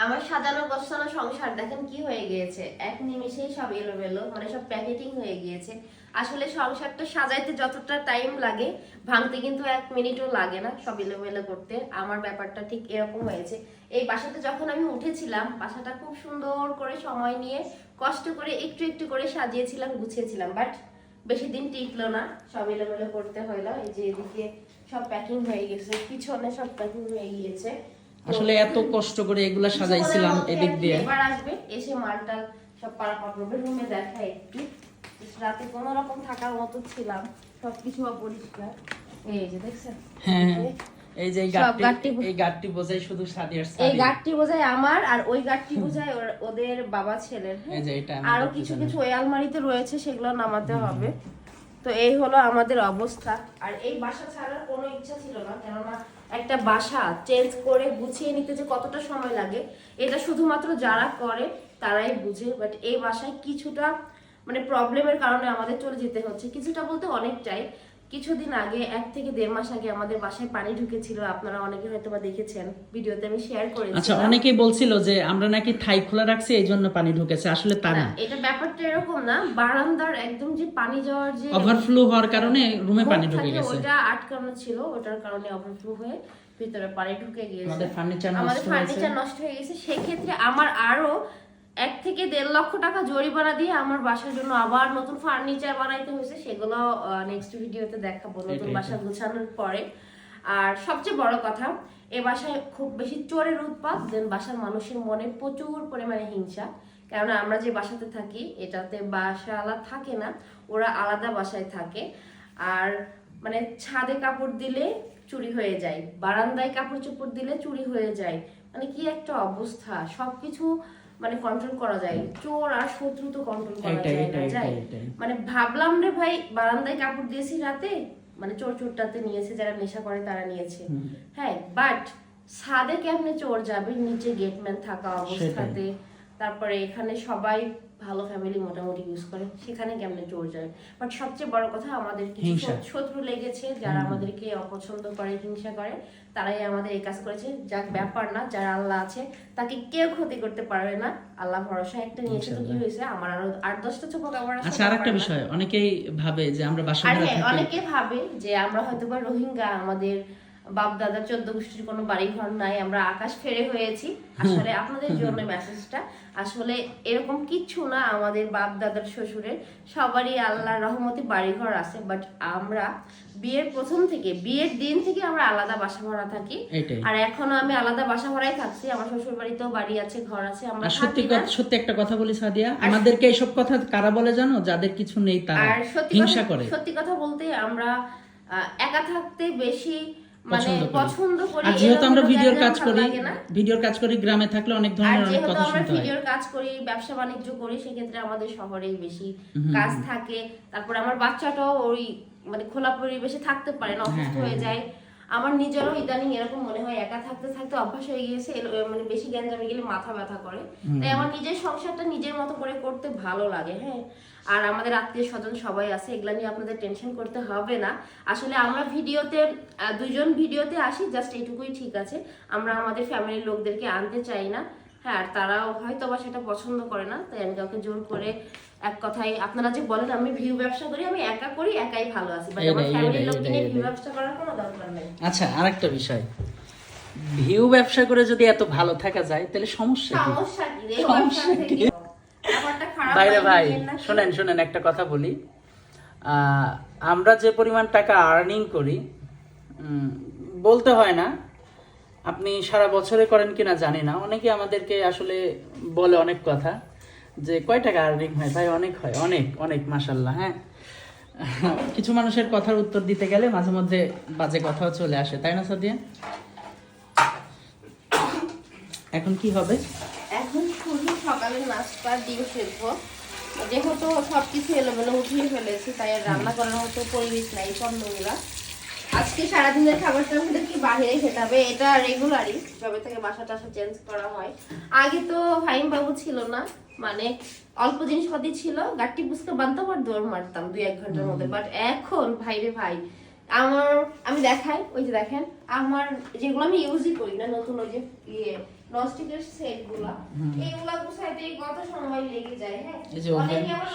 আমার সাজানো গোছানো সংসার দেখেন কি হয়ে গিয়েছে, এক নিমিষেই সব এলোমেলো, মানে সব প্যাকেটিং হয়ে গিয়েছে। আসলে সংসারটা সাজাইতে যতটা টাইম লাগে ভাঙতে কিন্তু 1 মিনিটও লাগে না, সব এলোমেলো করতে। আমার ব্যাপারটা ঠিক এরকম হয়েছে। এই বাসাতে যখন আমি উঠেছিলাম, বাসাটা খুব সুন্দর করে সময় নিয়ে কষ্ট করে একটু একটু করে সাজিয়েছিলাম, গুছিয়েছিলাম, বাট বেশি দিন টিকলো না, সব এলোমেলো করতে হইলো। এই যে এদিকে সব প্যাকিং হয়ে গেছে, পিছনে সব প্যাকিং হয়ে গিয়েছে। আসলে এত কষ্ট করে এগুলা সাজাইছিলাম এদিক দিয়ে। এবার আসবে, এসে মালটা সব পাড়া করবে। রুমে দেখায় একটু, রাতে কোনো রকম থাকার মতো ছিলাম, সবকিছু অপরিষ্কার। এই যে দেখছেন, হ্যাঁ এই যে সব গাঁটটি, এই গাঁটটি বোঝাই শুধু সাদিয়ার এই গাঁটটি বোঝায় আমার, আর ওই গাঁটটি বোঝায় ওদের বাবা ছেলের। এই যে এটা আরো কিছু কিছু ওই আলমারিতে রয়েছে, সেগুলো নামাতে হবে। তো এই হলো আমাদের অবস্থা। আর এই বাসা ছাড়ার কোনো ইচ্ছা ছিল না, কেননা একটা বাসা চেঞ্জ করে গুছিয়ে নিতে যে কতটা সময় লাগে এটা শুধুমাত্র যারা করে তারাই বুঝে। বাট এই বাসায় কিছুটা মানে প্রবলেমের কারণে আমাদের চলে যেতে হচ্ছে। কিছুটা বলতে অনেকটাই। কিছুদিন আগে, 1 থেকে 1.5 মাস আগে আমাদের বাসায় পানি ঢুকেছিল, আপনারা অনেকে হয়তো বা দেখেছেন, ভিডিওতে আমি শেয়ার করেছি। আচ্ছা, অনেকেই বলছিল যে আমরা নাকি থাই খোলা রাখছি এই জন্য পানি ঢুকেছে, আসলে তা না। এটা ব্যাপারটা এরকম না, বারান্দার একদম যে পানি যাওয়ার যে ওভারফ্লো হওয়ার কারণে রুমে পানি ঢুকে গেছে, ওটা আটকানো ছিল, ওটার কারণে ওভারফ্লো হয়ে ভিতরে পানি ঢুকে গিয়েছে। আমাদের ফার্নিচার নষ্ট হয়ে গেছে। সেক্ষেত্রে আমার আরো 1 থেকে 1.5 লক্ষ টাকা জরিমানা দিয়ে আমার বাসার জন্য আবার নতুন ফার্নিচার বানাইতে হয়েছে। সেগুলো নেক্সট ভিডিওতে দেখাবো নতুন বাসা গোছানোর পরে। আর সবচেয়ে বড় কথা, এ বাসায় খুব বেশি চোরের উৎপাত, দেন বাসার মানুষের মনে প্রচুর পরিমাণে হিংসা। কেননা আমরা যে বাসাতে থাকি এটাতে বাসাওয়ালা থাকে না, ওরা আলাদা বাসায় থাকে। আর মানে ছাদে কাপড় দিলে চুরি হয়ে যায়, বারান্দায় কাপড় চোপড় দিলে চুরি হয়ে যায়। মানে কি একটা অবস্থা, সবকিছু মানে কন্ট্রোল করা যায়, চোর আর শত্রু তো কন্ট্রোল করা যায়। মানে ভাবলাম রে ভাই, বারান্দায় কাপড় দিয়েছি রাতে, মানে চোর চোরটাতে নিয়েছে, যারা নেশা করে তারা নিয়েছে। হ্যাঁ, বাট ছাদে কেমনে চোর যাবে, নিচে গেটম্যান থাকা অবস্থাতে। তারপরে এখানে সবাই ভালো ফ্যামিলি মোটামুটি ইউজ করে, সেখানে কেমনে চোর যায়। বাট সবচেয়ে বড় কথা, আমাদের কিছু শত্রু লেগেছে, যারা আমাদেরকে অপছন্দ করে, হিংসা করে, তারাই আমাদের এই কাজ করেছে। যাক, ব্যাপার না, যারা আল্লাহ আছে তাকে কেউ ক্ষতি করতে পারবে না। আল্লাহ ভরসা একটা নিয়েছে, তো কি হয়েছে, আমার আরো 8-10টা ছোট কাপড় আছে। আচ্ছা, আরেকটা বিষয়, অনেকেই ভাবে যে আমরা বাসা ভাড়া থাকি, অনেকে ভাবে যে আমরা হয়তো বা রোহিঙ্গা, আমাদের বাপ দাদা 14 গোষ্ঠীর কোনো বাড়ি ঘর নাই, আমরা আকাশ ফেরে হয়েছি। আসলে আপনাদের জন্য মেসেজটা, আসলে এরকম কিচ্ছু না। আমাদের বাপ দাদার শ্বশুরের সবারই আল্লাহর রহমতে বাড়ি ঘর আছে, বাট আমরা বিয়ের প্রথম থেকে, বিয়ের দিন থেকে আমরা আলাদা বাসা ভাড়া থাকি। আর এখনো আমি আলাদা বাসা ভাড়াই থাকছি। আমার শ্বশুর বাড়িতেও বাড়ি আছে, ঘর আছে, আমরা সত্যি একটা কথা বলি সাদিয়া, আমাদেরকে এইসব কথা কারা বলে জানো? যাদের কিছু নেই তারা হিংসা করে। সত্যি কথা বলতে আমরা একা থাকতে বেশি মানে পছন্দ করি। আর যেহেতু আমরা ভিডিওর কাজ করি গ্রামে থাকলে অনেক ধরনের অনেক কথা শুনতে হয়। ভিডিওর কাজ করি, ব্যবসা বাণিজ্য করি, সেক্ষেত্রে আমাদের শহরেই বেশি কাজ থাকে। তারপর আমার বাচ্চাটাও ওই মানে খোলা পরিবেশে থাকতে পারে না, অসুস্থ হয়ে যায়। আমার নিজেরও ইদানিং এরকম মনে হয়, একা থাকতে থাকতে অভ্যাস হয়ে গিয়েছে, মানে বেশি গ্যাঞ্জামে গেলে মাথা ব্যথা করে। তাই আমার নিজের সংসারটা নিজের মতো করে করতে ভালো লাগে। হ্যাঁ, আর আমাদের আত্মীয় স্বজন সবাই আছে, এগুলা নিয়ে আপনাদের টেনশন করতে হবে না। আসলে আমরা ভিডিওতে 2 জন ভিডিওতে আসি, জাস্ট এইটুকুই ঠিক আছে। আমরা আমাদের ফ্যামিলির লোকদেরকে আনতে চাই না। হ্যাঁ, আর তারাও হয়তো বা সেটা পছন্দ করে না, তাই আমি কাউকে জোর করে, এক কথায় আপনারা যে বলেন আমি ভিউ ব্যবসা করি, আমি একা করি, একাই ভালো আছি, বাট আমার ফ্যামিলির লোককে নিয়ে ভিউ ব্যবসা করার কোনো দরকার নেই। আচ্ছা, আরেকটা বিষয়, ভিউ ব্যবসা করে যদি এত ভালো থাকা যায় তাহলে সমস্যা কি? বাইরে ভাই, শুনেন একটা কথা বলি। আমরা যে পরিমাণ টাকা আর্নিং করি, বলতে হয় না, আপনি সারা বছরে করেন কিনা জানি না, অনেকে আমাদেরকে আসলে বলে অনেক কথা, যে কয় টাকা আর্নিং হয় ভাই? অনেক হয়, অনেক অনেক, মাশাআল্লাহ। হ্যাঁ, কিছু মানুষের কথার উত্তর দিতে গেলে মাঝে মধ্যে বাজে কথাও চলে আসে, তাই না সাদিয়া? এখন কি হবে? এখন শুধু সকালের নাস্তা, ডিম সেদ্ধ। যেহেতু সবকিছু এলোমেলো উঠিয়ে ফেলেছি, তাই আর রান্না করার মতো পরিবেশ নাই, সব নোংরা। আজকে সারাদিনের খাবারটা আমাদের কি বাহিরে খেতে হবে, এটা রেগুলারই, যবে থেকে বাসা টাসা চেঞ্জ করা হয়। আগে তো ফাহিম বাবু ছিল না, মানে অল্প জিনিসপাতি ছিল, গাট্টি বুঝকে বানতাম আর দৌড় মারতাম 2-1 ঘন্টার মধ্যে। বাট এখন ভাই রে ভাই, আমি দেখাই, ওই যে দেখেন আমার যেগুলো আমি ইউজই করি না, নতুন ওই যে ননস্টিকের সেট গুলা, এইগুলা গুছাইতে কত সময় লেগে যায়। হ্যাঁ, এই যে oven। অনেকে আবার